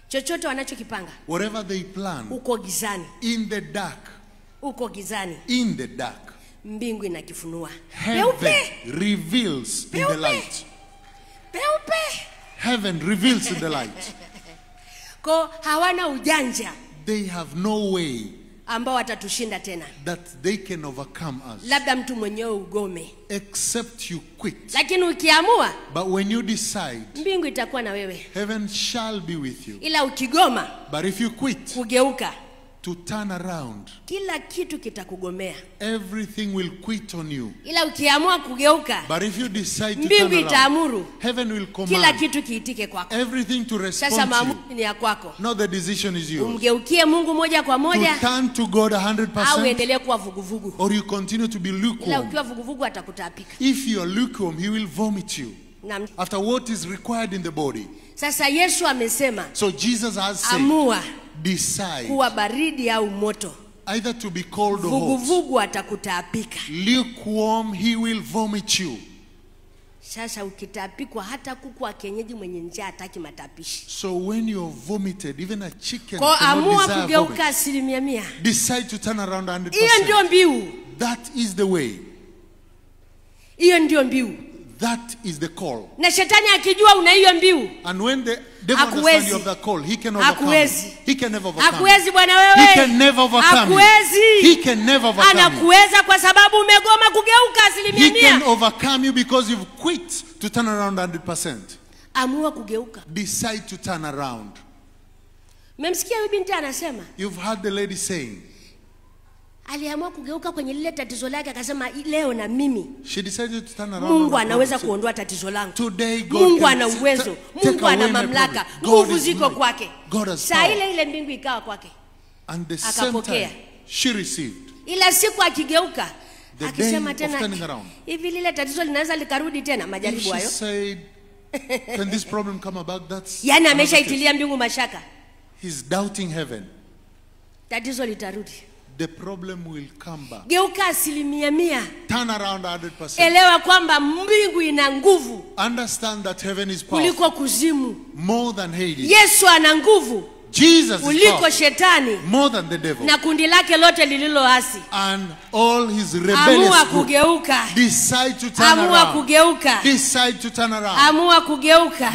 Chochote wanachokipanga, whatever they plan, uko gizani. in the dark, Uko gizani. in the dark, Mbingu inakifunua. heaven reveals in the light. Peupe. Heaven reveals in the light. Kwa hawana ujanja They have no way ambao watatushinda tena. that they can overcome us, Labda mtu mwenyewe ugome. except you quit. Lakini ukiamua, But when you decide, mbingu itakuwa na wewe. heaven shall be with you. Ila ukigoma, But if you quit, kugeuka, to turn around, kila kitu kitakugomea. everything will quit on you. Ila ukiamua kugeuka, But if you decide to mbingu turn around, itaamuru heaven will kila command kitu kiitike kwako. everything to Sasa respond to you. maamuzi ni ya kwako. Now the decision is yours. Umgeukie Mungu moja kwa To moja turn to God au 100%, endelee kuwa vuguvugu. or you continue to be Ila lukewarm. ukiwa vuguvugu atakutapika. If you are lukewarm, he will vomit you Na after what is required in the body. sasa Yesu amesema, So Jesus has said, amua decide kuwa baridi au moto. either to be cold or hot. Vuguvugu atakutapika. Lukewarm, he will vomit you. Sasa ukitapikwa, hata kuku wa kienyeji mwenye njaa hataki matapishi. So when you're vomited, even a chicken Kwa cannot amua desire kugeuka vomit. 100%. Decide to turn around Hiyo 100%. ndio mbiu. That is the way. Hiyo ndio mbiu. That is the call. Na shetani akijua una hiyo mbiu, And when the devil Hakuwezi. understands you of the call, he can overcome you. Hakuwezi. He can never overcome you. hakuwezi bwana wewe. He can never overcome you. Hakuwezi. He can never overcome you. Anakuweza kwa sababu umegoma kugeuka He can 100%. overcome you because you've quit to turn around 100%. Amua kugeuka. Decide to turn around. Mmemsikia huyu binti anasema, You've heard the lady saying, aliamua kugeuka kwenye lile tatizo lake, akasema leo na mimi she decided to turn around. Mungu on the anaweza problem. kuondoa tatizo langu. Today God Mungu can ana uwezo, take Mungu away ana my mamlaka, problem. God nguvu is ziko mighty. kwake. God has Saa power. ile ile mbingu ikawa kwake. And the same Akapokea. time, she received. Ila siku akigeuka, The akisema day of turning tena, around. hivi lile tatizo linaweza likarudi tena? If Majaribu she hayo. said, can this problem come about? That's Yani another case. ameshaitilia mbingu mashaka. He's doubting heaven. Tatizo litarudi. The problem will come back. Geuka 100%. Turn around 100%. Elewa kwamba mbingu ina nguvu Understand that heaven is powerful. kuliko kuzimu. More than Hades. Yesu ana nguvu Jesus is kuliko powerful. shetani More than the devil. na kundi lake lote lililoasi. And all his Amua rebellious group. kugeuka. Decide to turn Amua around. kugeuka. Decide to turn around. Amua kugeuka.